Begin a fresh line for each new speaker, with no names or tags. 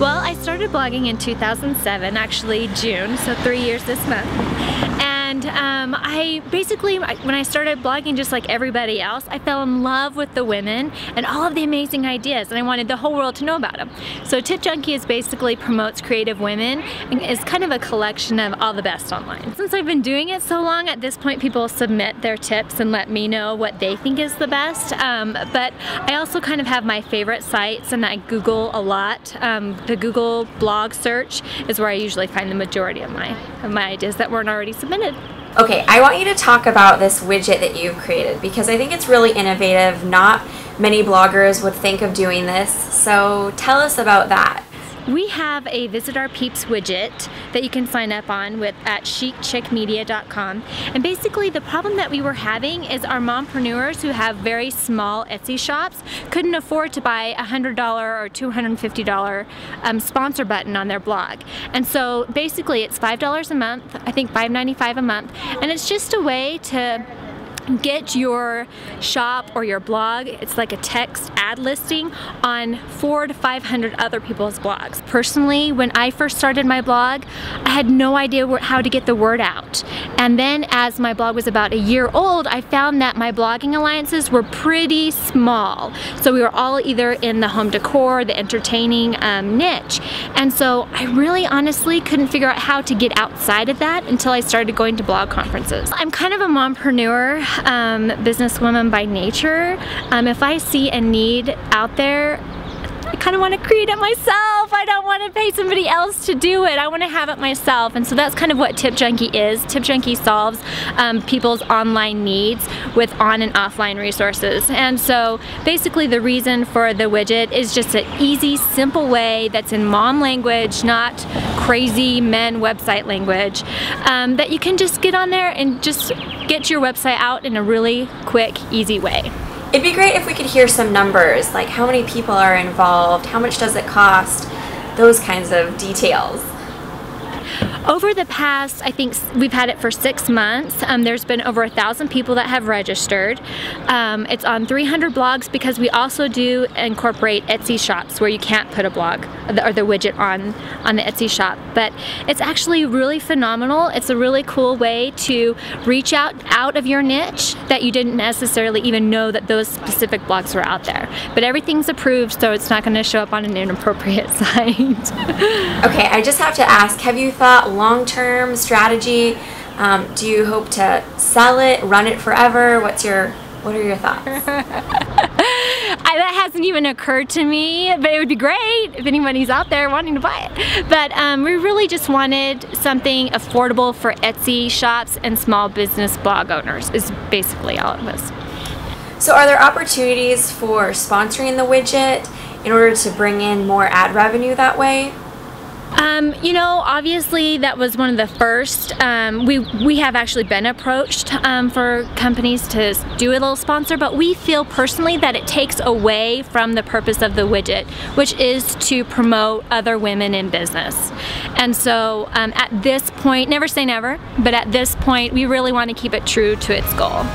Well, I started blogging in 2007, actually June, so 3 years this month. And I basically, when I started blogging just like everybody else, I fell in love with the women and all of the amazing ideas, and I wanted the whole world to know about them. So Tip Junkie is basically promotes creative women and is kind of a collection of all the best online. Since I've been doing it so long, at this point people submit their tips and let me know what they think is the best. But I also kind of have my favorite sites, and I Google a lot. The Google blog search is where I usually find the majority of my ideas that weren't already submitted.
Okay, I want you to talk about this widget that you've created because I think it's really innovative. Not many bloggers would think of doing this, so tell us about that.
We have a Visit Our Peeps widget that you can sign up on at chicchickmedia.com, and basically the problem that we were having is our mompreneurs who have very small Etsy shops couldn't afford to buy a $100 or $250 sponsor button on their blog. And so basically it's $5 a month, I think $5.95 a month, and it's just a way to get your shop or your blog, it's like a text ad listing, on 400 to 500 other people's blogs. Personally, when I first started my blog, I had no idea how to get the word out. And then as my blog was about a year old, I found that my blogging alliances were pretty small. So we were all either in the home decor, the entertaining niche. And so I really honestly couldn't figure out how to get outside of that until I started going to blog conferences. I'm kind of a mompreneur, businesswoman by nature. If I see a need out there, I kind of want to create it myself. I don't want to pay somebody else to do it. I want to have it myself. And so that's kind of what Tip Junkie is. Tip Junkie solves people's online needs with on and offline resources. And so basically the reason for the widget is just an easy, simple way that's in mom language, not crazy men website language, that you can just get on there and just get your website out in a really quick, easy way.
It'd be great if we could hear some numbers, like how many people are involved, how much does it cost, those kinds of details.
Over the past, I think we've had it for 6 months, there's been over 1,000 people that have registered. It's on 300 blogs because we also do incorporate Etsy shops where you can't put a blog or the widget on the Etsy shop. But it's actually really phenomenal. It's a really cool way to reach out of your niche that you didn't necessarily even know that those specific blogs were out there. But everything's approved, so it's not going to show up on an inappropriate site.
Okay, I just have to ask, have you thought long-term strategy? Do you hope to sell it, run it forever? What are your thoughts?
That hasn't even occurred to me, but it would be great if anybody's out there wanting to buy it. But we really just wanted something affordable for Etsy shops and small business blog owners is basically all it was.
So are there opportunities for sponsoring the widget in order to bring in more ad revenue that way?
You know, obviously that was one of the first. We have actually been approached for companies to do a little sponsor, but we feel personally that it takes away from the purpose of the widget, which is to promote other women in business. And so at this point, never say never, but at this point we really want to keep it true to its goal.